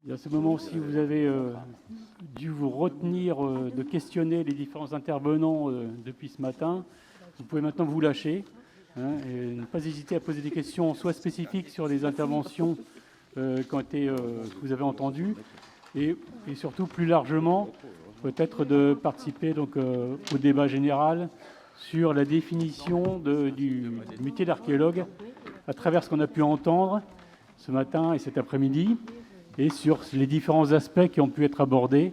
Et à ce moment, si vous avez dû vous retenir de questionner les différents intervenants depuis ce matin, vous pouvez maintenant vous lâcher et ne pas hésiter à poser des questions soit spécifiques sur les interventions que vous avez entendues et surtout plus largement peut-être de participer donc, au débat général sur la définition du métier d'archéologue à travers ce qu'on a pu entendre ce matin et cet après-midi, et sur les différents aspects qui ont pu être abordés,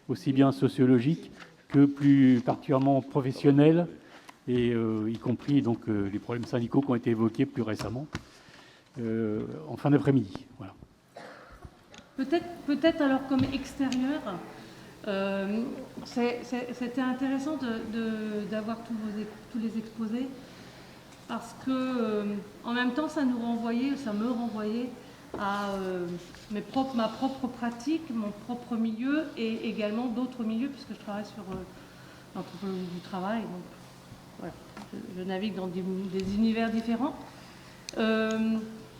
aussi bien sociologiques que plus particulièrement professionnels, et y compris donc, les problèmes syndicaux qui ont été évoqués plus récemment en fin d'après-midi. Voilà. Peut-être alors comme extérieur, c'était intéressant d'avoir tous les exposés, parce que en même temps ça me renvoyait à ma propre pratique, mon propre milieu et également d'autres milieux, puisque je travaille sur l'anthropologie du travail. Donc, voilà, je navigue dans des univers différents.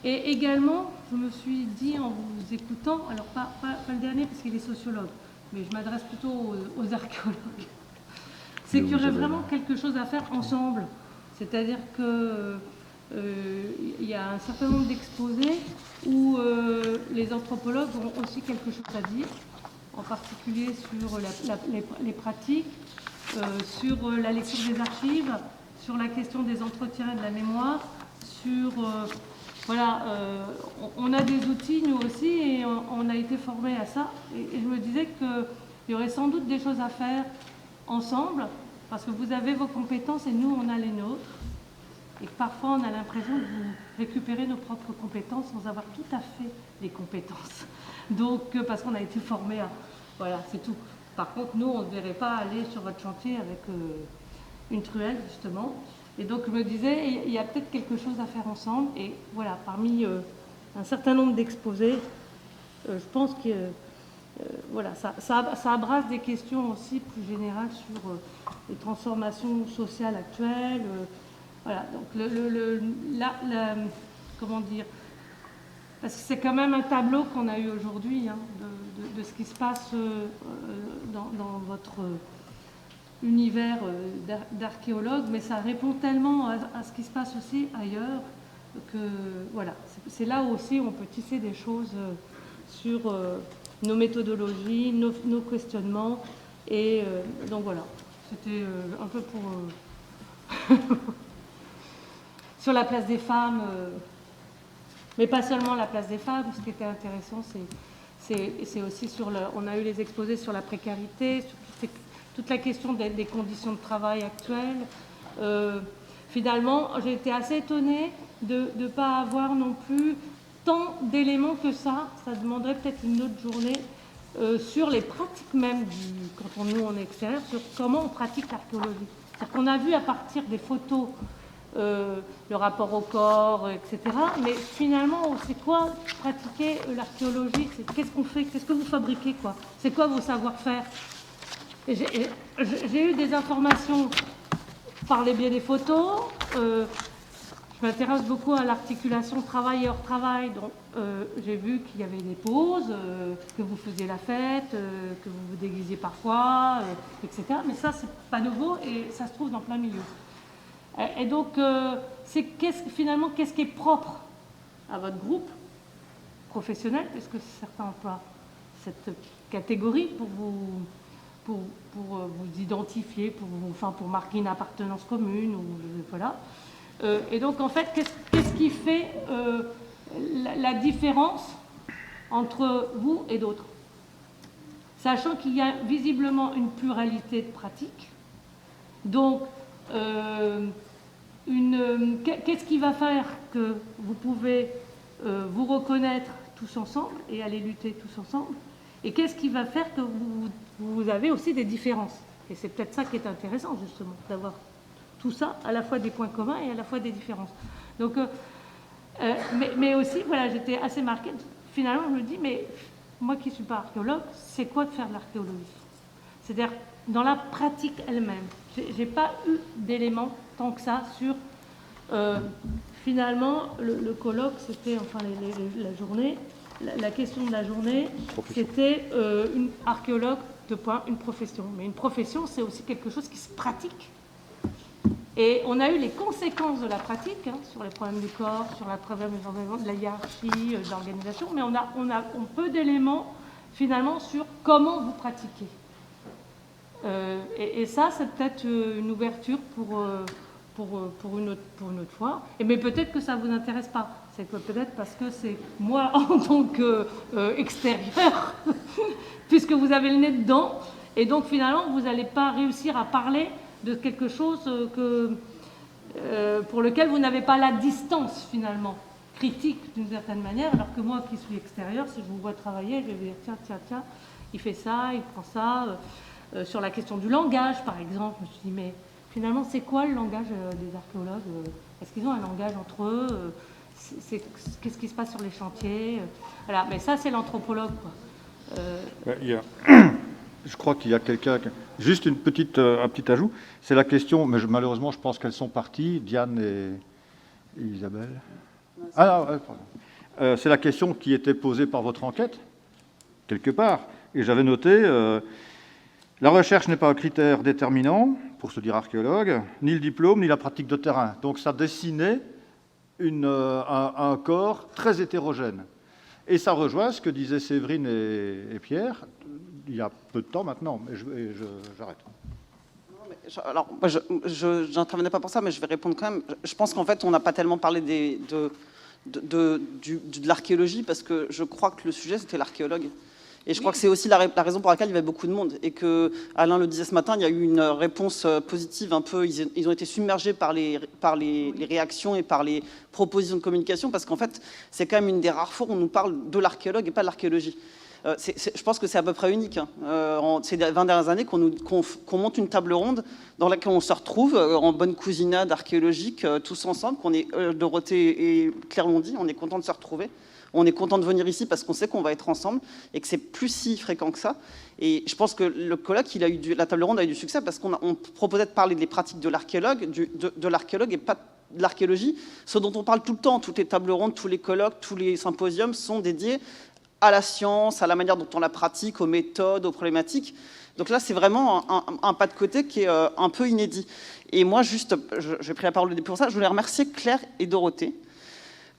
Et également, je me suis dit en vous écoutant, alors pas le dernier parce qu'il est sociologue, mais je m'adresse plutôt aux archéologues, c'est qu'il y aurait vraiment quelque chose à faire ensemble. C'est-à-dire que il y a un certain nombre d'exposés où les anthropologues ont aussi quelque chose à dire, en particulier sur les pratiques, sur la lecture des archives, sur la question des entretiens et de la mémoire, sur... voilà, on a des outils nous aussi et on a été formés à ça. Et je me disais qu'il y aurait sans doute des choses à faire ensemble, parce que vous avez vos compétences et nous on a les nôtres. Et parfois on a l'impression de récupérer nos propres compétences sans avoir tout à fait les compétences. Donc parce qu'on a été formés à... Voilà, c'est tout. Par contre, nous, on ne verrait pas aller sur votre chantier avec une truelle, justement. Et donc, je me disais, il y a peut-être quelque chose à faire ensemble. Et voilà, parmi un certain nombre d'exposés, je pense que voilà, ça abrace des questions aussi plus générales sur les transformations sociales actuelles. Voilà, donc comment dire, parce que c'est quand même un tableau qu'on a eu aujourd'hui hein, de ce qui se passe dans votre univers d'archéologue, mais ça répond tellement à ce qui se passe aussi ailleurs que voilà, c'est là aussi où on peut tisser des choses sur nos méthodologies, nos questionnements, et donc voilà, c'était un peu pour sur la place des femmes, mais pas seulement la place des femmes. Ce qui était intéressant, c'est aussi sur on a eu les exposés sur la précarité, sur toute la question des conditions de travail actuelles. Finalement, j'ai été assez étonnée de ne pas avoir non plus tant d'éléments que ça. Ça demanderait peut-être une autre journée sur les pratiques même, quand on est extérieur, sur comment on pratique l'archéologie. C'est-à-dire qu'on a vu à partir des photos le rapport au corps, etc. Mais finalement, c'est quoi pratiquer l'archéologie? Qu'est-ce qu'on fait? Qu'est-ce que vous fabriquez, quoi? C'est quoi vos savoir-faire? J'ai eu des informations par les biais des photos. Je m'intéresse beaucoup à l'articulation travail et hors travail. Donc, j'ai vu qu'il y avait des pauses, que vous faisiez la fête, que vous vous déguisiez parfois, etc. Mais ça, c'est pas nouveau et ça se trouve dans plein milieu. Et donc, finalement, qu'est-ce qui est propre à votre groupe professionnel, puisque certains emploient cette catégorie pour vous identifier, pour marquer une appartenance commune, ou voilà. Et donc, en fait, qu'est-ce qui fait la différence entre vous et d'autres? Sachant qu'il y a visiblement une pluralité de pratiques. Donc, qu'est-ce qui va faire que vous pouvez vous reconnaître tous ensemble et aller lutter tous ensemble? Et qu'est-ce qui va faire que vous avez aussi des différences? Et c'est peut-être ça qui est intéressant, justement, d'avoir tout ça, à la fois des points communs et à la fois des différences. Donc, mais aussi, voilà, j'étais assez marquée. Finalement, je me dis, mais moi qui ne suis pas archéologue, c'est quoi de faire de l'archéologie? C'est-à-dire, dans la pratique elle-même. J'ai pas eu d'éléments tant que ça sur... finalement, le colloque, c'était, enfin, la journée, la question de la journée, c'était une archéologue, une profession. Mais une profession, c'est aussi quelque chose qui se pratique. Et on a eu les conséquences de la pratique, sur les problèmes du corps, sur la problème de la hiérarchie, de l'organisation, mais on a peu d'éléments, finalement, sur comment vous pratiquez. Et ça, c'est peut-être une ouverture pour une autre fois. Mais peut-être que ça ne vous intéresse pas. C'est peut-être parce que c'est moi en tant qu'extérieur, puisque vous avez le nez dedans, et donc finalement vous n'allez pas réussir à parler de quelque chose pour lequel vous n'avez pas la distance finalement, critique d'une certaine manière, alors que moi qui suis extérieur, si je vous vois travailler, je vais vous dire tiens, il fait ça, il prend ça. Sur la question du langage par exemple, je me suis dit mais finalement c'est quoi le langage des archéologues? Est-ce qu'ils ont un langage entre eux? Qu'est-ce qui se passe sur les chantiers? Voilà, mais ça, c'est l'anthropologue, quoi. Je crois qu'il y a quelqu'un... Juste un petit ajout. C'est la question, mais malheureusement, je pense qu'elles sont parties, Diane et Isabelle. C'est la question qui était posée par votre enquête, quelque part. Et j'avais noté, la recherche n'est pas un critère déterminant, pour se dire archéologue, ni le diplôme, ni la pratique de terrain. Donc ça dessinait un corps très hétérogène. Et ça rejoint ce que disaient Séverine et Pierre il y a peu de temps maintenant, mais j'arrête. Alors, moi, je n'intervenais pas pour ça, mais je vais répondre quand même. Je pense qu'en fait, on n'a pas tellement parlé de l'archéologie, parce que je crois que le sujet, c'était l'archéologue. Et je crois que c'est aussi la raison pour laquelle il y avait beaucoup de monde. Et que Alain le disait ce matin, il y a eu une réponse positive un peu. Ils ont été submergés par les réactions et par les propositions de communication, parce qu'en fait, c'est quand même une des rares fois où on nous parle de l'archéologue et pas de l'archéologie. Je pense que c'est à peu près unique. Ces 20 dernières années qu'on monte une table ronde dans laquelle on se retrouve en bonne cousinade archéologique, tous ensemble, qu'on est, Dorothée et Claire l'ont dit, on est content de se retrouver. On est content de venir ici parce qu'on sait qu'on va être ensemble et que c'est plus si fréquent que ça. Et je pense que le colloque, la table ronde a eu du succès parce qu'on proposait de parler des pratiques de l'archéologue, de l'archéologue et pas de l'archéologie. Ce dont on parle tout le temps, toutes les tables rondes, tous les colloques, tous les symposiums sont dédiés à la science, à la manière dont on la pratique, aux méthodes, aux problématiques. Donc là, c'est vraiment un pas de côté qui est un peu inédit. Et moi, j'ai pris la parole pour ça, je voulais remercier Claire et Dorothée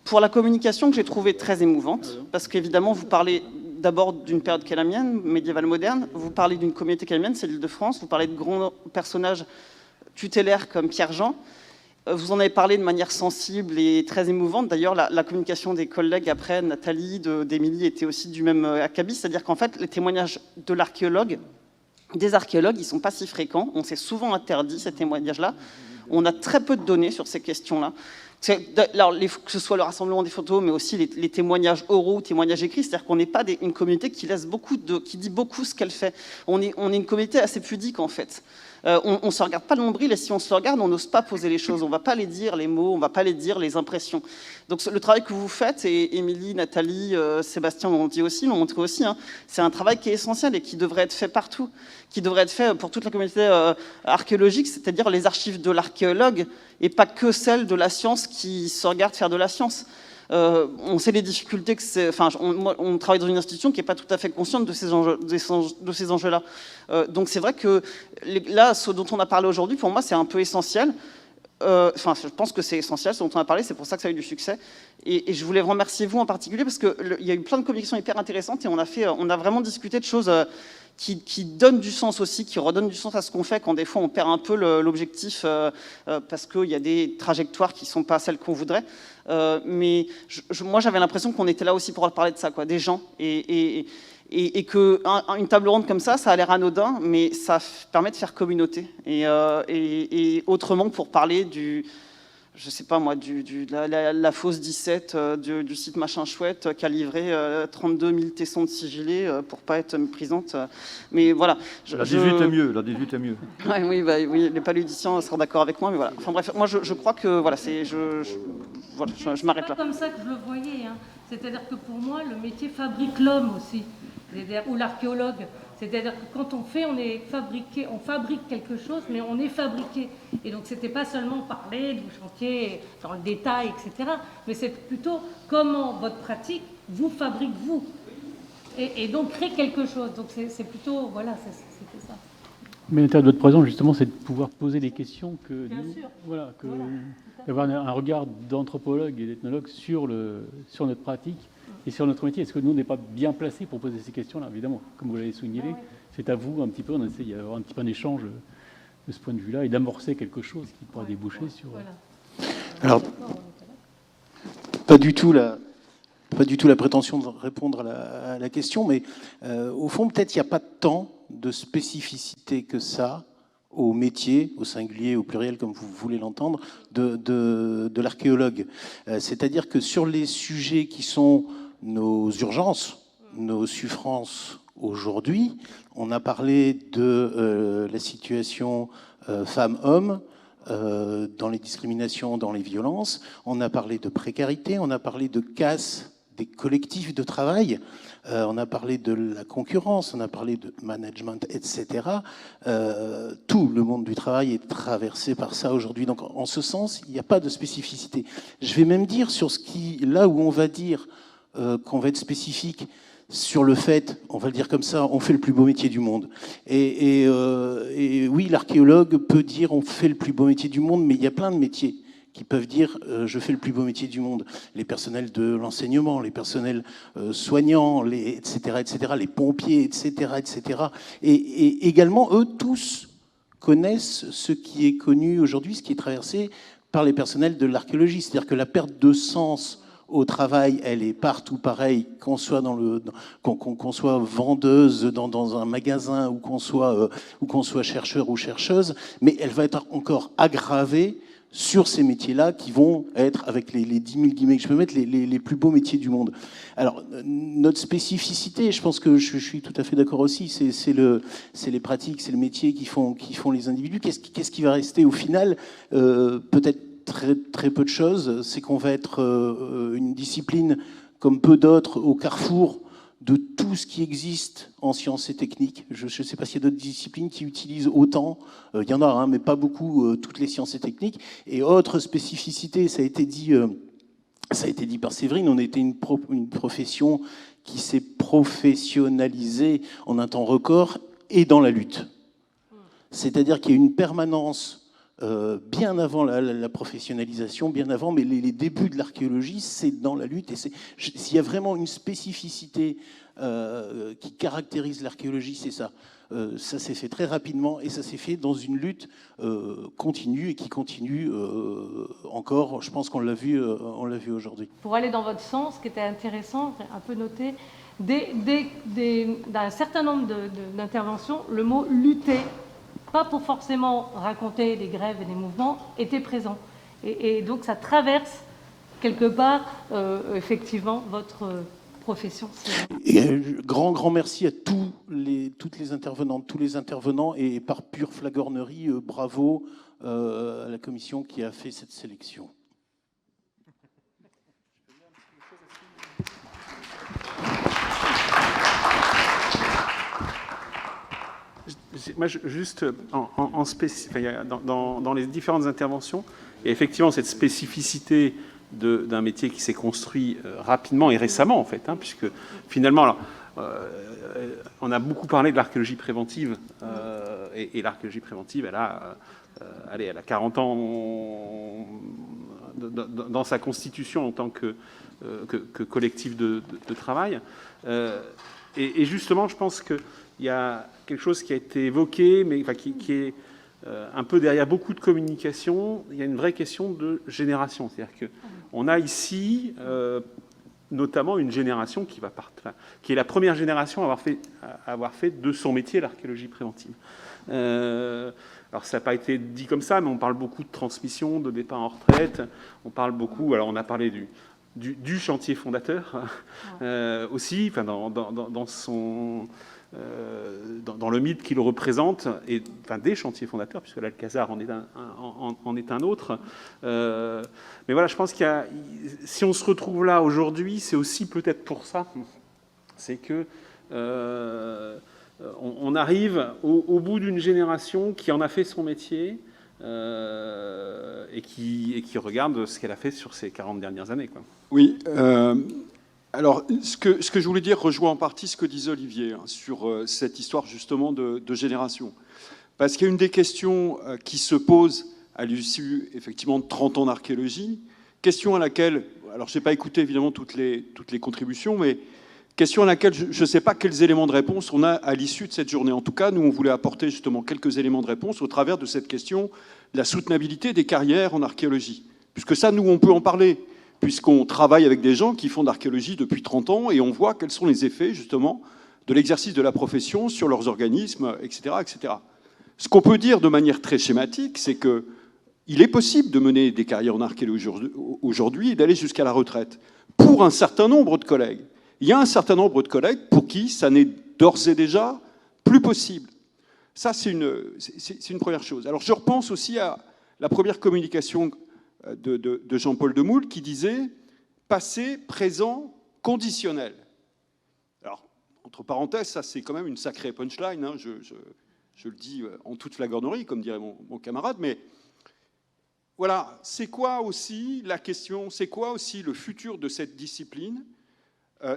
pour la communication que j'ai trouvée très émouvante, parce qu'évidemment, vous parlez d'abord d'une période qui est la mienne, médiévale moderne, vous parlez d'une communauté qui est la mienne, c'est l'Île-de-France, vous parlez de grands personnages tutélaires comme Pierre-Jean, vous en avez parlé de manière sensible et très émouvante. D'ailleurs, la communication des collègues après, Nathalie, d'Émilie, était aussi du même acabit, c'est-à-dire qu'en fait, les témoignages de l'archéologue, des archéologues, ils ne sont pas si fréquents, on s'est souvent interdit ces témoignages-là, on a très peu de données sur ces questions-là. Alors, que ce soit le rassemblement des photos, mais aussi les témoignages oraux, témoignages écrits, c'est-à-dire qu'on n'est pas une communauté qui dit beaucoup ce qu'elle fait. On est une communauté assez pudique, en fait. On ne se regarde pas le nombril, et si on se regarde, on n'ose pas poser les choses, on ne va pas les dire, les mots, on ne va pas les dire, les impressions. Donc le travail que vous faites, et Émilie, Nathalie, Sébastien l'ont montré aussi, hein, c'est un travail qui est essentiel et qui devrait être fait partout, qui devrait être fait pour toute la communauté archéologique, c'est-à-dire les archives de l'archéologue, et pas que celles de la science qui se regardent faire de la science. On sait les difficultés que c'est. Enfin, on travaille dans une institution qui n'est pas tout à fait consciente de ces enjeux-là. Donc c'est vrai que là, ce dont on a parlé aujourd'hui, pour moi, c'est un peu essentiel. Enfin, je pense que c'est essentiel, ce dont on a parlé, c'est pour ça que ça a eu du succès. Et je voulais vous remercier, vous en particulier, parce qu'il y a eu plein de communications hyper intéressantes et on a vraiment discuté de choses qui donnent du sens aussi, qui redonnent du sens à ce qu'on fait, quand des fois on perd un peu l'objectif parce qu'il y a des trajectoires qui ne sont pas celles qu'on voudrait. Mais moi, j'avais l'impression qu'on était là aussi pour parler de ça, quoi, des gens. Et qu'une table ronde comme ça a l'air anodin, mais ça permet de faire communauté. Et autrement, pour parler je sais pas moi, de la fosse 17 du site machin chouette qui a livré 32 000 tessons de sigillés pour pas être méprisante. Mais voilà. La 18 est mieux, la 18 est mieux. Ouais, oui, les paludiciens seront d'accord avec moi, mais voilà. Enfin bref, moi je crois que voilà, voilà, je m'arrête là. C'est comme ça que je le voyais, hein. C'est-à-dire que pour moi, le métier fabrique l'homme aussi, ou l'archéologue. C'est-à-dire que quand on fabrique quelque chose, mais on est fabriqué. Et donc, c'était pas seulement parler du chantier dans le détail, etc. Mais c'est plutôt comment votre pratique vous fabrique vous. Et donc crée quelque chose. Donc c'est plutôt, voilà, c'était ça. Mais l'intérêt de votre présence, justement, c'est de pouvoir poser des questions Bien sûr. Voilà, Voilà. d'avoir un regard d'anthropologue et d'ethnologue sur notre pratique et sur notre métier. Est-ce que nous, on n'est pas bien placés pour poser ces questions-là, évidemment, comme vous l'avez souligné. Ouais. C'est à vous, un petit peu, on essaie d'avoir un petit peu un échange de ce point de vue-là et d'amorcer quelque chose qui pourra déboucher sur... Voilà. Alors, pas du tout la prétention de répondre à la question, mais au fond, peut-être il n'y a pas tant de spécificité que ça au métier, au singulier, au pluriel, comme vous voulez l'entendre, de l'archéologue. C'est-à-dire que sur les sujets qui sont nos urgences, nos souffrances aujourd'hui, on a parlé de la situation femmes-hommes, dans les discriminations, dans les violences, on a parlé de précarité, on a parlé de casse des collectifs de travail, on a parlé de la concurrence, on a parlé de management, etc. Tout le monde du travail est traversé par ça aujourd'hui. Donc, en ce sens, il n'y a pas de spécificité. Je vais même dire sur là où on va dire qu'on va être spécifique, sur le fait, on va le dire comme ça, on fait le plus beau métier du monde. Et oui, l'archéologue peut dire on fait le plus beau métier du monde, mais il y a plein de métiers qui peuvent dire je fais le plus beau métier du monde. Les personnels de l'enseignement, les personnels soignants, etc., les pompiers, etc. Et également, eux tous connaissent ce qui est connu aujourd'hui, ce qui est traversé par les personnels de l'archéologie. C'est-à-dire que la perte de sens au travail, elle est partout pareille, qu'on soit qu'on soit vendeuse dans un magasin ou qu'on soit chercheur ou chercheuse, mais elle va être encore aggravée sur ces métiers-là qui vont être, avec les 10 000 guillemets que je peux mettre, les plus beaux métiers du monde. Alors, notre spécificité, je pense que je suis tout à fait d'accord aussi, c'est les pratiques, c'est le métier qui font les individus. Qu'est-ce qui va rester au final? Peut-être très peu de choses. C'est qu'on va être une discipline, comme peu d'autres, au carrefour de tout ce qui existe en sciences et techniques. Je ne sais pas s'il y a d'autres disciplines qui utilisent autant. Il y en a, hein, mais pas beaucoup, toutes les sciences et techniques. Et autre spécificité, ça a été dit par Séverine, on était une profession qui s'est professionnalisée en un temps record et dans la lutte. C'est-à-dire qu'il y a une permanence bien avant la professionnalisation, bien avant, mais les débuts de l'archéologie, c'est dans la lutte. Et s'il y a vraiment une spécificité qui caractérise l'archéologie, c'est ça. Ça s'est fait très rapidement et ça s'est fait dans une lutte continue et qui continue encore. Je pense qu'on l'a vu aujourd'hui. Pour aller dans votre sens, ce qui était intéressant, un peu noté, d'un certain nombre d'interventions, le mot « lutter », pas pour forcément raconter des grèves et des mouvements, était présent. Et donc ça traverse quelque part, effectivement, votre profession. Et grand merci à toutes les intervenantes, tous les intervenants, et par pure flagornerie, bravo à la commission qui a fait cette sélection. Moi, juste dans les différentes interventions, il y a effectivement cette spécificité d'un métier qui s'est construit rapidement et récemment, en fait, hein, puisque finalement, alors, on a beaucoup parlé de l'archéologie préventive, et l'archéologie préventive, elle a 40 ans dans sa constitution en tant que collectif de travail. Et justement, je pense qu'il y a quelque chose qui a été évoqué, mais qui est un peu derrière beaucoup de communication. Il y a une vraie question de génération. C'est-à-dire qu'on a ici notamment une génération qui est la première génération à avoir fait de son métier l'archéologie préventive. Alors ça n'a pas été dit comme ça, mais on parle beaucoup de transmission, de départ en retraite. On parle beaucoup. Alors on a parlé du chantier fondateur aussi, dans le mythe qu'il représente, et des chantiers fondateurs, puisque l'Alcazar en est un autre. Mais voilà, je pense si on se retrouve là aujourd'hui, c'est aussi peut-être pour ça, c'est que on arrive au bout d'une génération qui en a fait son métier, et qui regarde ce qu'elle a fait sur ces 40 dernières années, quoi. Oui, Alors, ce que je voulais dire rejoint en partie ce que disait Olivier sur cette histoire justement de génération. Parce qu'il y a une des questions qui se pose à l'issue effectivement de 30 ans d'archéologie, question à laquelle, alors je n'ai pas écouté évidemment toutes les contributions, mais question à laquelle je ne sais pas quels éléments de réponse on a à l'issue de cette journée. En tout cas, nous, on voulait apporter justement quelques éléments de réponse au travers de cette question de la soutenabilité des carrières en archéologie. Puisque ça, nous, on peut en parler, puisqu'on travaille avec des gens qui font de l'archéologie depuis 30 ans et on voit quels sont les effets justement de l'exercice de la profession sur leurs organismes, etc., etc. Ce qu'on peut dire de manière très schématique, c'est qu'il est possible de mener des carrières en archéologie aujourd'hui et d'aller jusqu'à la retraite pour un certain nombre de collègues. Il y a un certain nombre de collègues pour qui ça n'est d'ores et déjà plus possible. Ça, c'est une première chose. Alors, je repense aussi à la première communication de Jean-Paul Demoule qui disait « passé, présent, conditionnel ». Alors, entre parenthèses, ça, c'est quand même une sacrée punchline, hein, je le dis en toute flagornerie, comme dirait mon camarade, mais voilà, c'est quoi aussi la question, c'est quoi aussi le futur de cette discipline ?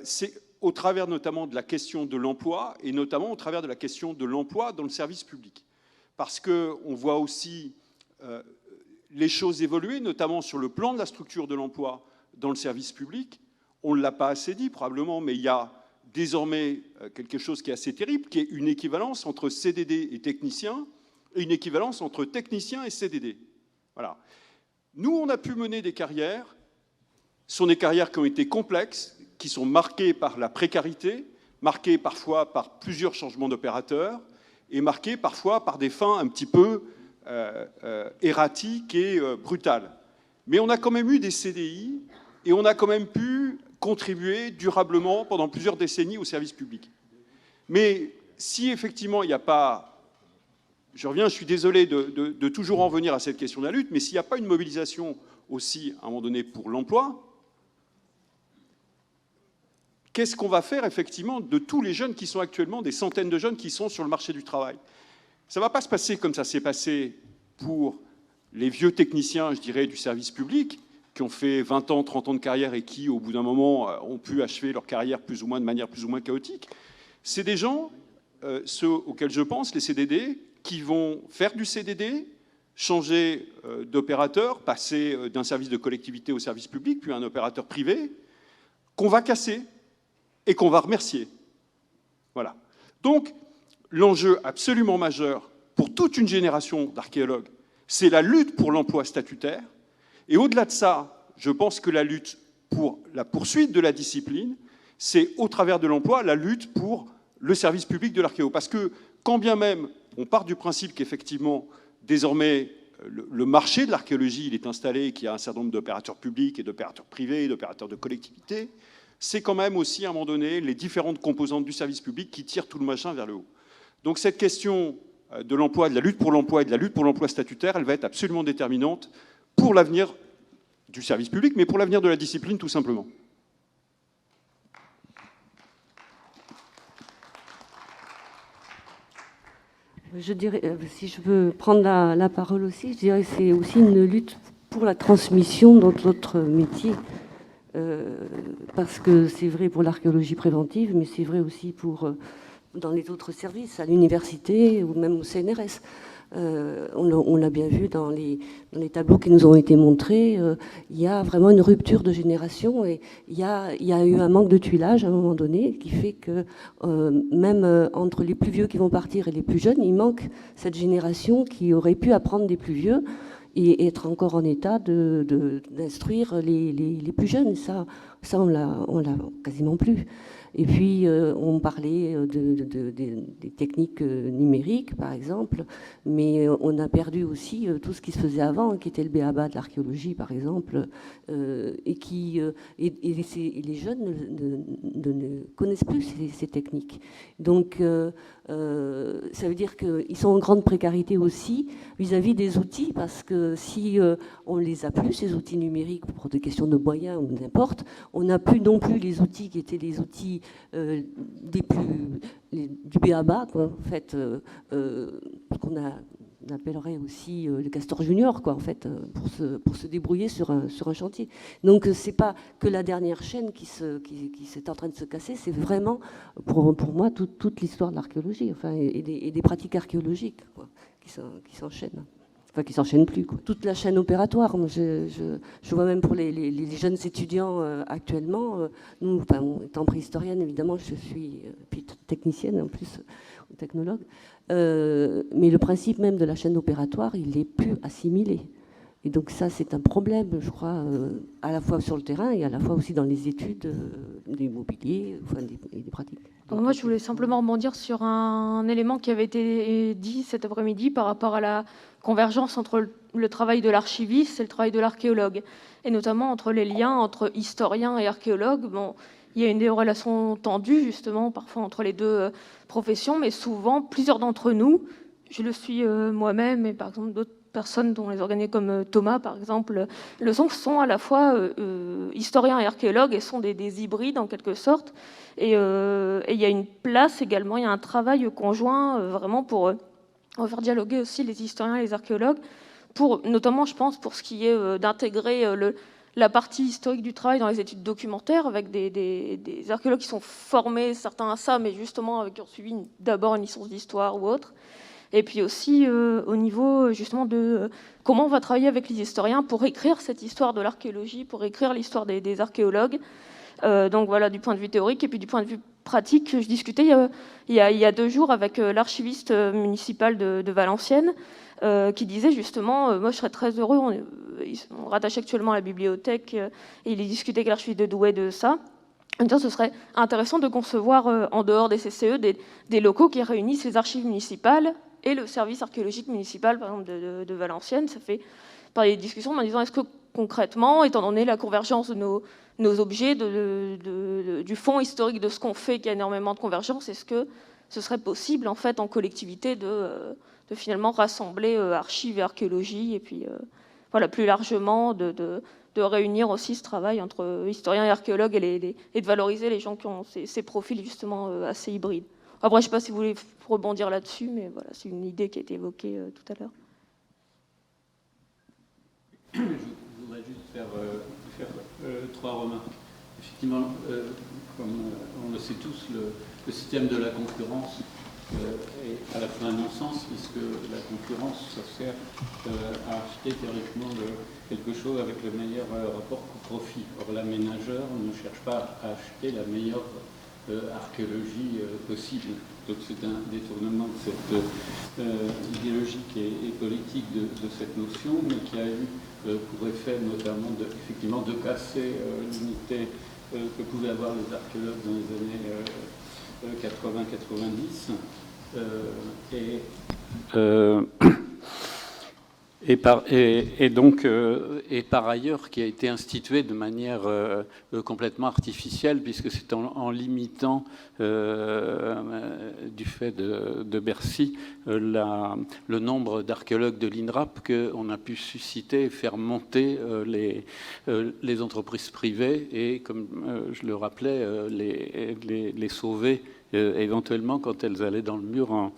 C'est au travers notamment de la question de l'emploi et notamment au travers de la question de l'emploi dans le service public. Parce qu'on voit aussi les choses évoluer, notamment sur le plan de la structure de l'emploi dans le service public. On ne l'a pas assez dit probablement, mais il y a désormais quelque chose qui est assez terrible, qui est une équivalence entre CDD et technicien et une équivalence entre technicien et CDD. Voilà. Nous, on a pu mener des carrières, ce sont des carrières qui ont été complexes, qui sont marquées par la précarité, marquées parfois par plusieurs changements d'opérateurs et marquées parfois par des fins un petit peu erratiques et brutales. Mais on a quand même eu des CDI et on a quand même pu contribuer durablement pendant plusieurs décennies au service public. Mais si effectivement il n'y a pas... Je reviens, je suis désolé de toujours en venir à cette question de la lutte, mais s'il n'y a pas une mobilisation aussi, à un moment donné, pour l'emploi, qu'est-ce qu'on va faire effectivement de tous les jeunes qui sont actuellement, des centaines de jeunes qui sont sur le marché du travail? Ça ne va pas se passer comme ça s'est passé pour les vieux techniciens, je dirais, du service public, qui ont fait 20 ans, 30 ans de carrière et qui, au bout d'un moment, ont pu achever leur carrière plus ou moins de manière plus ou moins chaotique. C'est des gens, ceux auxquels je pense, les CDD, qui vont faire du CDD, changer d'opérateur, passer d'un service de collectivité au service public, puis un opérateur privé, qu'on va casser et qu'on va remercier. Voilà. Donc, l'enjeu absolument majeur pour toute une génération d'archéologues, c'est la lutte pour l'emploi statutaire. Et au-delà de ça, je pense que la lutte pour la poursuite de la discipline, c'est au travers de l'emploi, la lutte pour le service public de l'archéo. Parce que quand bien même on part du principe qu'effectivement, désormais, le marché de l'archéologie il est installé, qu'il y a un certain nombre d'opérateurs publics et d'opérateurs privés, d'opérateurs de collectivités, c'est quand même aussi, à un moment donné, les différentes composantes du service public qui tirent tout le machin vers le haut. Donc cette question de l'emploi, de la lutte pour l'emploi et de la lutte pour l'emploi statutaire, elle va être absolument déterminante pour l'avenir du service public, mais pour l'avenir de la discipline, tout simplement. Je dirais, si je veux prendre la parole aussi, je dirais que c'est aussi une lutte pour la transmission dans d'autres métiers. Parce que c'est vrai pour l'archéologie préventive, mais c'est vrai aussi pour dans les autres services, à l'université ou même au CNRS. On l'a bien vu dans les tableaux qui nous ont été montrés, il y a vraiment une rupture de génération et il y a eu un manque de tuilage à un moment donné qui fait que même entre les plus vieux qui vont partir et les plus jeunes, il manque cette génération qui aurait pu apprendre des plus vieux et être encore en état d'instruire les plus jeunes. Ça on l'a quasiment plus. Et puis, on parlait des techniques numériques, par exemple, mais on a perdu aussi tout ce qui se faisait avant, qui était le b.a.-ba de l'archéologie, par exemple, et les jeunes ne connaissent plus ces techniques. Donc, ça veut dire qu'ils sont en grande précarité aussi vis-à-vis des outils, parce que si on ne les a plus, ces outils numériques, pour des questions de moyens ou n'importe, on n'a plus non plus les outils qui étaient les outils du b.a.-ba, quoi, en fait, qu'on a appellerait aussi le Castor Junior, quoi, en fait, pour se débrouiller sur un chantier. Donc c'est pas que la dernière chaîne qui est en train de se casser, c'est vraiment pour moi toute l'histoire de l'archéologie, enfin, et des pratiques archéologiques, quoi, qui s'enchaînent. Enfin, qui s'enchaînent plus, quoi. Toute la chaîne opératoire. Je vois même pour les jeunes étudiants actuellement, nous, enfin, étant préhistorienne, évidemment, je suis puis technicienne en plus, ou technologue, mais le principe même de la chaîne opératoire, il n'est plus assimilé. Et donc ça, c'est un problème, je crois, à la fois sur le terrain et à la fois aussi dans les études des mobiliers, enfin, des pratiques. Donc, moi, je voulais simplement rebondir sur un élément qui avait été dit cet après-midi par rapport à la convergence entre le travail de l'archiviste et le travail de l'archéologue, et notamment entre les liens entre historiens et archéologues. Bon, il y a des relations tendues, justement, parfois entre les deux professions, mais souvent, plusieurs d'entre nous, je le suis moi-même, et par exemple d'autres personnes dont les organismes comme Thomas, par exemple, le sont à la fois historiens et archéologues et sont des hybrides en quelque sorte. Et il y a une place également, il y a un travail conjoint vraiment pour faire dialoguer aussi les historiens et les archéologues, notamment, je pense, pour ce qui est d'intégrer la partie historique du travail dans les études documentaires, avec des archéologues qui sont formés, certains à ça, mais justement qui ont suivi d'abord une licence d'histoire ou autre. Et puis aussi au niveau justement de comment on va travailler avec les historiens pour écrire cette histoire de l'archéologie, pour écrire l'histoire des archéologues. Donc voilà, du point de vue théorique et puis du point de vue pratique. Je discutais il y a 2 jours avec l'archiviste municipal de Valenciennes qui disait justement, moi je serais très heureux, on rattache actuellement à la bibliothèque et il discutait avec l'archiviste de Douai de ça. En même temps, ce serait intéressant de concevoir en dehors des CCE des locaux qui réunissent les archives municipales et le service archéologique municipal, par exemple, de Valenciennes. Ça fait par des discussions en disant est-ce que concrètement, étant donné la convergence de nos objets, du fond historique de ce qu'on fait, qu'il y a énormément de convergence, est-ce que ce serait possible, en fait, en collectivité, de finalement rassembler archives et archéologie, et puis voilà, plus largement, de réunir aussi ce travail entre historiens et archéologues et de valoriser les gens qui ont ces profils justement assez hybrides. Après, je ne sais pas si vous voulez rebondir là-dessus, mais voilà, c'est une idée qui a été évoquée tout à l'heure. Je voudrais juste faire 3 remarques. Effectivement, comme on le sait tous, le système de la concurrence est à la fois un non-sens, puisque la concurrence, ça sert à acheter théoriquement quelque chose avec le meilleur rapport coût-profit. Or, l'aménageur ne cherche pas à acheter la meilleure archéologie possible. Donc c'est un détournement de cette idéologique et politique de cette notion, mais qui a eu pour effet notamment effectivement de casser l'unité que pouvaient avoir les archéologues dans les années 80-90. Et par ailleurs, qui a été institué de manière complètement artificielle, puisque c'est en limitant, du fait de Bercy, le nombre d'archéologues de l'INRAP qu'on a pu susciter et faire monter les entreprises privées et, comme je le rappelais, les sauver éventuellement quand elles allaient dans le mur en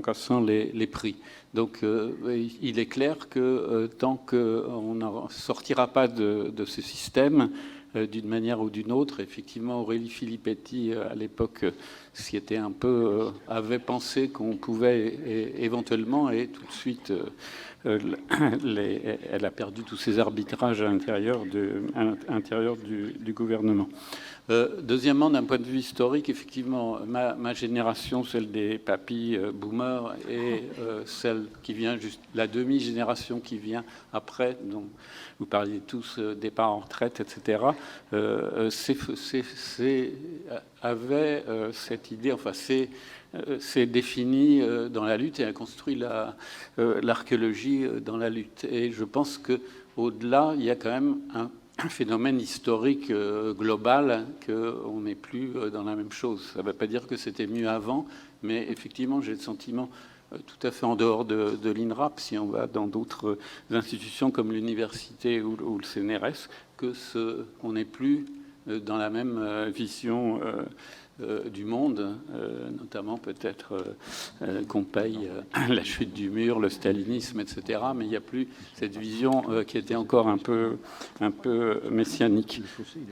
cassant les prix. Donc il est clair que tant qu'on ne sortira pas de ce système, d'une manière ou d'une autre, effectivement Aurélie Filippetti à l'époque s'y était un peu avait pensé qu'on pouvait éventuellement, et tout de suite elle a perdu tous ses arbitrages à l'intérieur du gouvernement. Deuxièmement, d'un point de vue historique, effectivement, ma génération, celle des papys boomers, et celle qui vient juste, la demi-génération qui vient après, dont vous parliez tous, départ en retraite, etc., avait cette idée, enfin, c'est défini dans la lutte et a construit l'archéologie dans la lutte. Et je pense qu'au-delà, il y a quand même un phénomène historique global, qu'on n'est plus dans la même chose. Ça ne veut pas dire que c'était mieux avant, mais effectivement, j'ai le sentiment, tout à fait en dehors de l'INRAP, si on va dans d'autres institutions comme l'université ou le CNRS, qu'on n'est plus dans la même vision du monde, notamment peut-être qu'on paye la chute du mur, le stalinisme, etc. Mais il n'y a plus cette vision qui était encore un peu messianique.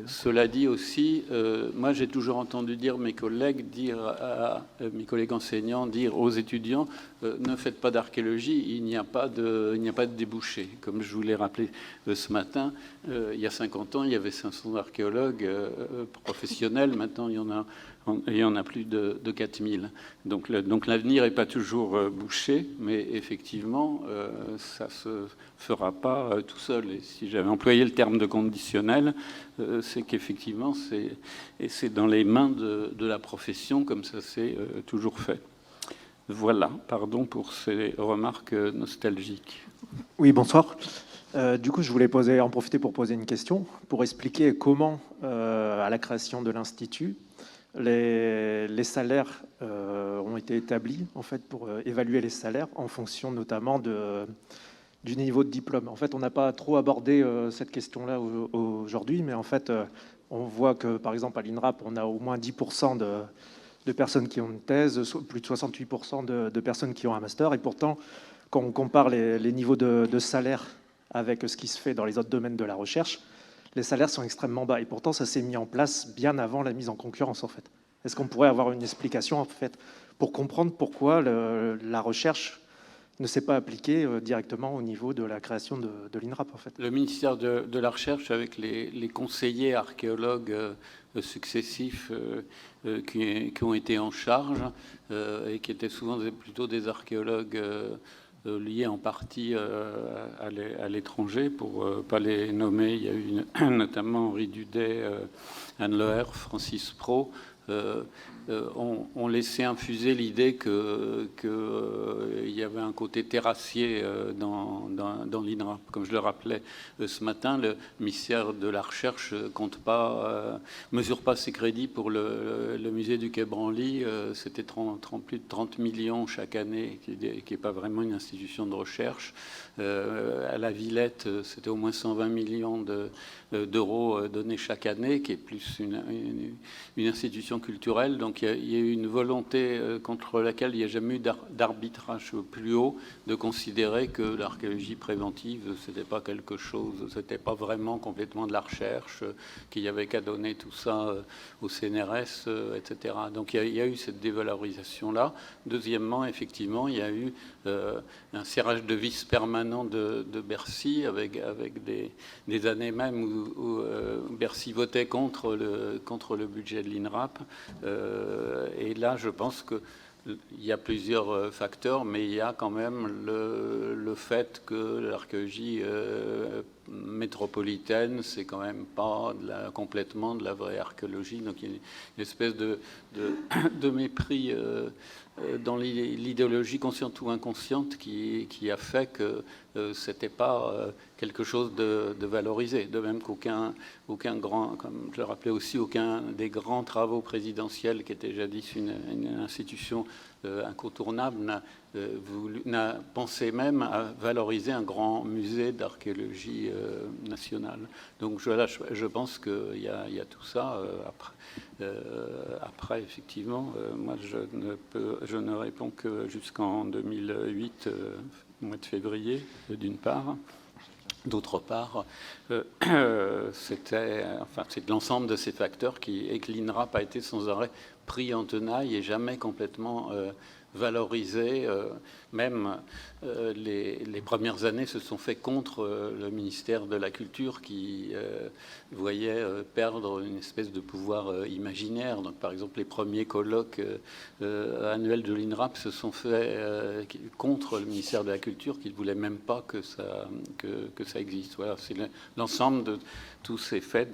Cela dit aussi, moi j'ai toujours entendu dire mes collègues enseignants dire aux étudiants ne faites pas d'archéologie, il n'y a pas de débouché. Comme je vous l'ai rappelé ce matin, il y a 50 ans, il y avait 500 archéologues professionnels. Maintenant, il y en a plus de 4000. Donc l'avenir n'est pas toujours bouché, mais effectivement, ça ne se fera pas tout seul. Et si j'avais employé le terme de conditionnel, c'est qu'effectivement, c'est dans les mains de la profession, comme ça s'est toujours fait. Voilà, pardon pour ces remarques nostalgiques. Oui, bonsoir. Du coup, je voulais en profiter pour poser une question, pour expliquer comment, à la création de l'Institut, les salaires ont été établis, en fait, pour évaluer les salaires en fonction notamment du niveau de diplôme. En fait, on n'a pas trop abordé cette question-là aujourd'hui, mais en fait, on voit que, par exemple, à l'INRAP, on a au moins 10% de personnes qui ont une thèse, plus de 68% de personnes qui ont un master, et pourtant, quand on compare les niveaux de salaire avec ce qui se fait dans les autres domaines de la recherche, les salaires sont extrêmement bas. Et pourtant, ça s'est mis en place bien avant la mise en concurrence, en fait. Est-ce qu'on pourrait avoir une explication, en fait, pour comprendre pourquoi la recherche ne s'est pas appliquée directement au niveau de la création de l'INRAP, en fait? Le ministère de la Recherche, avec les conseillers archéologues successifs qui ont été en charge et qui étaient souvent plutôt des archéologues liés en partie à l'étranger, pour ne pas les nommer. Il y a eu notamment Henri Dudet, Anne Leher, Francis Pro, ont laissé infuser l'idée qu'il y avait un côté terrassier dans l'INRAP. Comme je le rappelais ce matin, le ministère de la Recherche mesure pas ses crédits pour le musée du Quai Branly. C'était plus de 30 millions chaque année, qui n'est pas vraiment une institution de recherche. À la Villette, c'était au moins 120 millions d'euros donnés chaque année, qui est plus une institution culturelle. Donc il y a eu une volonté contre laquelle il n'y a jamais eu d'arbitrage plus haut, de considérer que l'archéologie préventive, c'était pas quelque chose, c'était pas vraiment complètement de la recherche, qu'il y avait qu'à donner tout ça au CNRS, etc. Donc il y a eu cette dévalorisation-là. Deuxièmement, effectivement, il y a eu un serrage de vis permanent de Bercy, avec des années même où Bercy votait contre le budget de l'INRAP. Et là, je pense qu'il y a plusieurs facteurs, mais il y a quand même le fait que l'archéologie métropolitaine, c'est quand même pas complètement de la vraie archéologie. Donc il y a une espèce de mépris dans l'idéologie consciente ou inconsciente qui a fait que c'était pas quelque chose de valorisé. De même qu'aucun grand, comme je le rappelais aussi, aucun des grands travaux présidentiels qui étaient jadis une institution incontournable n'a pensé même à valoriser un grand musée d'archéologie nationale. Donc je pense qu'il y a tout ça. Après, effectivement, moi je ne réponds que jusqu'en 2008, mois de février, d'une part. D'autre part, c'est l'ensemble de ces facteurs et que l'INRAP a été sans arrêt pris en tenaille et jamais complètement valorisé. Même les premières années se sont faites contre le ministère de la Culture qui voyait perdre une espèce de pouvoir imaginaire. Donc, par exemple, les premiers colloques annuels de l'INRAP se sont faits contre le ministère de la Culture qui ne voulait même pas que ça existe. Voilà, c'est l'ensemble de tous ces faits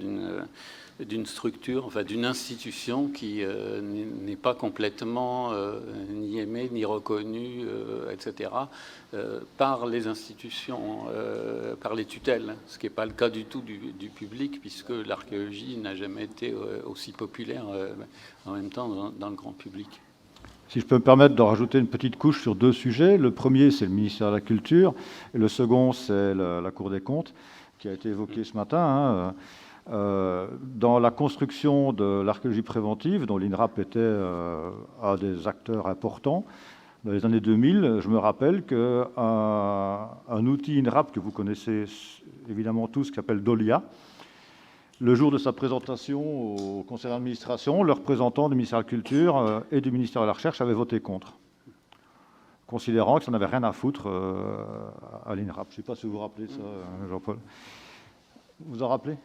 d'une structure, enfin d'une institution qui n'est pas complètement ni aimée, ni reconnue, etc., par les institutions, par les tutelles, ce qui n'est pas le cas du tout du public, puisque l'archéologie n'a jamais été aussi populaire en même temps dans le grand public. Si je peux me permettre de rajouter une petite couche sur deux sujets. Le premier, c'est le ministère de la Culture, et le second, c'est la Cour des comptes, qui a été évoqué ce matin. Dans la construction de l'archéologie préventive, dont l'INRAP était un des acteurs importants, dans les années 2000, je me rappelle qu'un outil INRAP que vous connaissez évidemment tous, qui s'appelle DOLIA, le jour de sa présentation au conseil d'administration, le représentant du ministère de la Culture et du ministère de la Recherche avait voté contre, considérant que ça n'avait rien à foutre à l'INRAP. Je ne sais pas si vous vous rappelez ça, Jean-Paul. Vous en rappelez?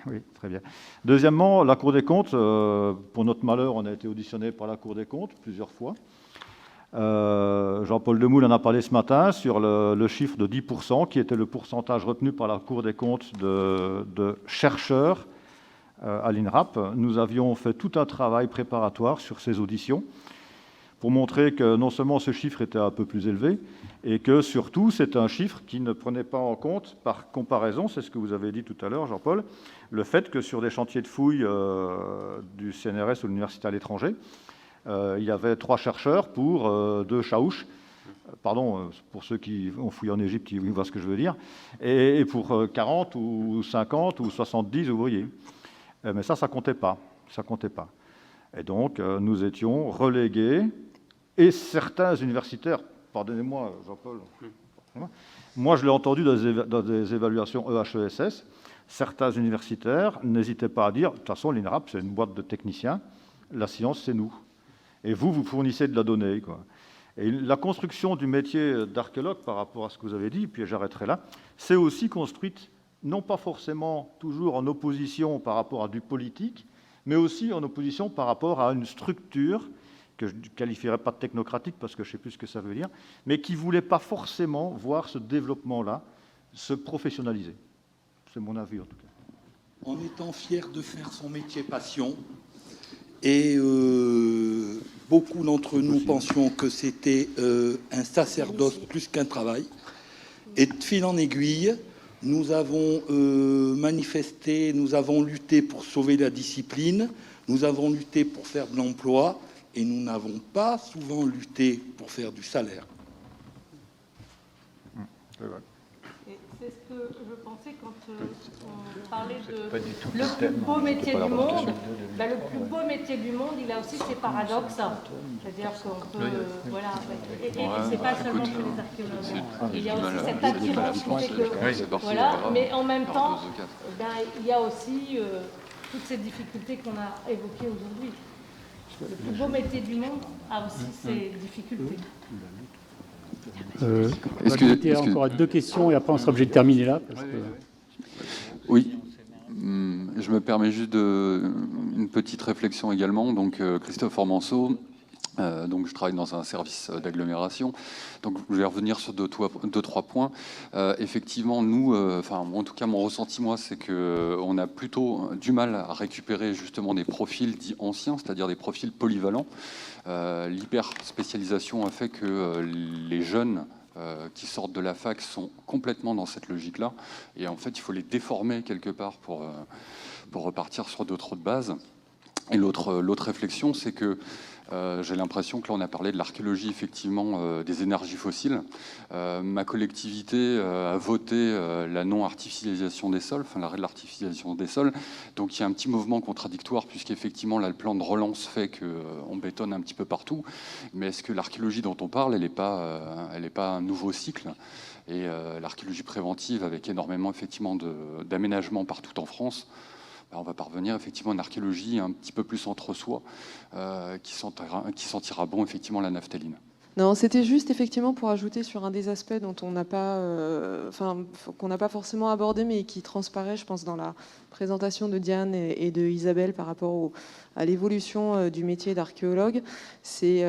Oui, très bien. Deuxièmement, la Cour des comptes, pour notre malheur, on a été auditionné par la Cour des comptes plusieurs fois. Jean-Paul Demoule en a parlé ce matin sur le chiffre de 10%, qui était le pourcentage retenu par la Cour des comptes de chercheurs à l'INRAP. Nous avions fait tout un travail préparatoire sur ces auditions pour montrer que non seulement ce chiffre était un peu plus élevé, et que surtout c'est un chiffre qui ne prenait pas en compte, par comparaison, c'est ce que vous avez dit tout à l'heure, Jean-Paul, le fait que sur des chantiers de fouilles du CNRS ou de l'université à l'étranger, il y avait 3 chercheurs pour 2 chaouches, pardon, pour ceux qui ont fouillé en Égypte, qui voient ce que je veux dire, et pour 40 ou 50 ou 70 ouvriers. Mais ça comptait pas, ça comptait pas. Et donc, nous étions relégués, et certains universitaires, pardonnez-moi, Jean-Paul, moi je l'ai entendu dans des évaluations EHESS, certains universitaires n'hésitaient pas à dire, de toute façon, l'INRAP, c'est une boîte de techniciens, la science, c'est nous. Et vous fournissez de la donnée, quoi. Et la construction du métier d'archéologue, par rapport à ce que vous avez dit, puis j'arrêterai là, c'est aussi construite, non pas forcément toujours en opposition par rapport à du politique, mais aussi en opposition par rapport à une structure que je ne qualifierais pas de technocratique, parce que je ne sais plus ce que ça veut dire, mais qui ne voulait pas forcément voir ce développement-là se professionnaliser. C'est mon avis, en tout cas. En étant fier de faire son métier passion, et beaucoup d'entre nous pensions que c'était un sacerdoce plus qu'un travail. Et de fil en aiguille, nous avons manifesté, nous avons lutté pour sauver la discipline, nous avons lutté pour faire de l'emploi, et nous n'avons pas souvent lutté pour faire du salaire. Et c'est ce que je pensais quand on parlait de le plus beau métier du monde. Ben, le plus beau métier du monde, il a aussi ses paradoxes. C'est-à-dire qu'on peut... voilà, et c'est pas seulement pour les archéologues. Il y a aussi cette attirance qui fait que... Voilà, mais en même temps, ben, il y a aussi toutes ces difficultés qu'on a évoquées aujourd'hui. Le plus beau métier du monde a aussi ses difficultés. Il y a encore 2 questions et après on sera obligé de terminer là. Parce que... Oui, je me permets juste une petite réflexion également. Donc, Christophe Ormanceau, donc je travaille dans un service d'agglomération. Donc, je vais revenir sur 2-3 points. Effectivement, nous, en tout cas, mon ressenti, moi, c'est qu'on a plutôt du mal à récupérer justement des profils dits anciens, c'est-à-dire des profils polyvalents. L'hyper-spécialisation a fait que les jeunes qui sortent de la fac sont complètement dans cette logique-là. Et en fait, il faut les déformer quelque part pour repartir sur d'autres bases. Et l'autre réflexion, c'est que j'ai l'impression que là, on a parlé de l'archéologie, effectivement, des énergies fossiles. Ma collectivité a voté la non-artificialisation des sols, enfin l'arrêt de l'artificialisation des sols. Donc il y a un petit mouvement contradictoire, puisqu'effectivement, là, le plan de relance fait qu'on bétonne un petit peu partout. Mais est-ce que l'archéologie dont on parle, elle n'est pas un nouveau cycle? Et l'archéologie préventive, avec énormément, effectivement, d'aménagements partout en France, on va parvenir effectivement à une archéologie un petit peu plus entre soi, qui sentira bon effectivement la naphtaline. Non, c'était juste effectivement pour ajouter sur un des aspects dont on n'a pas, qu'on n'a pas forcément abordé, mais qui transparaît, je pense, dans la présentation de Diane et de Isabelle par rapport à l'évolution du métier d'archéologue. C'est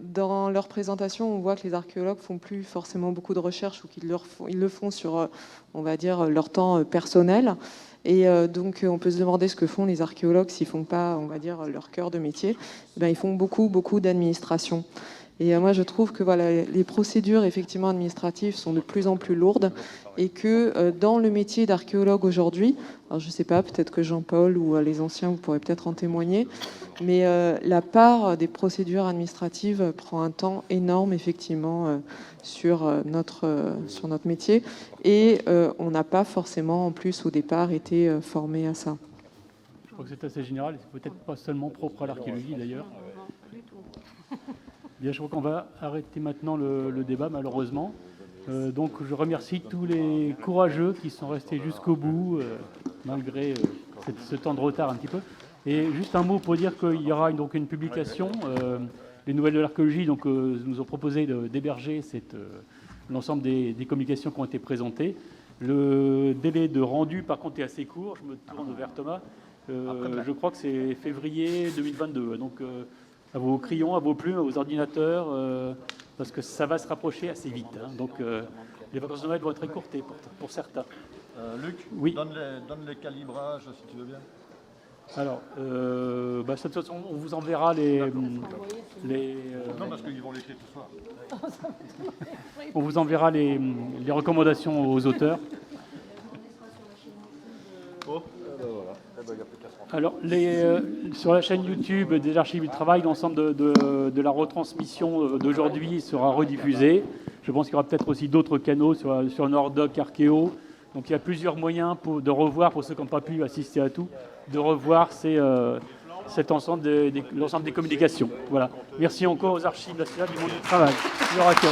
dans leur présentation, on voit que les archéologues font plus forcément beaucoup de recherches ou qu'ils le font sur, on va dire, leur temps personnel. Et donc, on peut se demander ce que font les archéologues s'ils ne font pas, on va dire, leur cœur de métier. Ben, ils font beaucoup d'administration. Et moi, je trouve que voilà, les procédures effectivement administratives sont de plus en plus lourdes et que dans le métier d'archéologue aujourd'hui, alors je ne sais pas, peut-être que Jean-Paul ou les anciens, vous pourrez peut-être en témoigner, mais la part des procédures administratives prend un temps énorme effectivement sur notre métier et on n'a pas forcément en plus au départ été formé à ça. Je crois que c'est assez général, c'est peut-être pas seulement propre à l'archéologie d'ailleurs. Bien, je crois qu'on va arrêter maintenant le débat malheureusement. Donc je remercie tous les courageux qui sont restés jusqu'au bout malgré ce temps de retard un petit peu. Et juste un mot pour dire qu'il y aura donc une publication, les nouvelles de l'archéologie donc nous ont proposé d'héberger l'ensemble des communications qui ont été présentées. Le délai de rendu par contre est assez court, je me tourne vers Thomas. Je crois que c'est février 2022. Donc à vos crayons, à vos plumes, à vos ordinateurs, parce que ça va se rapprocher assez vite. Hein. Donc les vacances de Noël vont être écourtées pour certains. Luc, oui. donne les calibrages si tu veux bien. Alors, de toute façon, on vous enverra les non, parce qu'ils vont l'écrire ce soir. On vous enverra les recommandations aux auteurs. Oh, voilà. Eh ben, y a plus qu'à se rentrer. Alors, sur la chaîne YouTube des Archives du Travail, l'ensemble de la retransmission d'aujourd'hui sera rediffusé. Je pense qu'il y aura peut-être aussi d'autres canaux sur Nordoc, Archéo. Donc il y a plusieurs moyens de revoir, pour ceux qui n'ont pas pu assister à tout, de revoir cet ensemble l'ensemble des communications. Voilà. Merci encore aux Archives nationales du monde du travail. Leur accueil.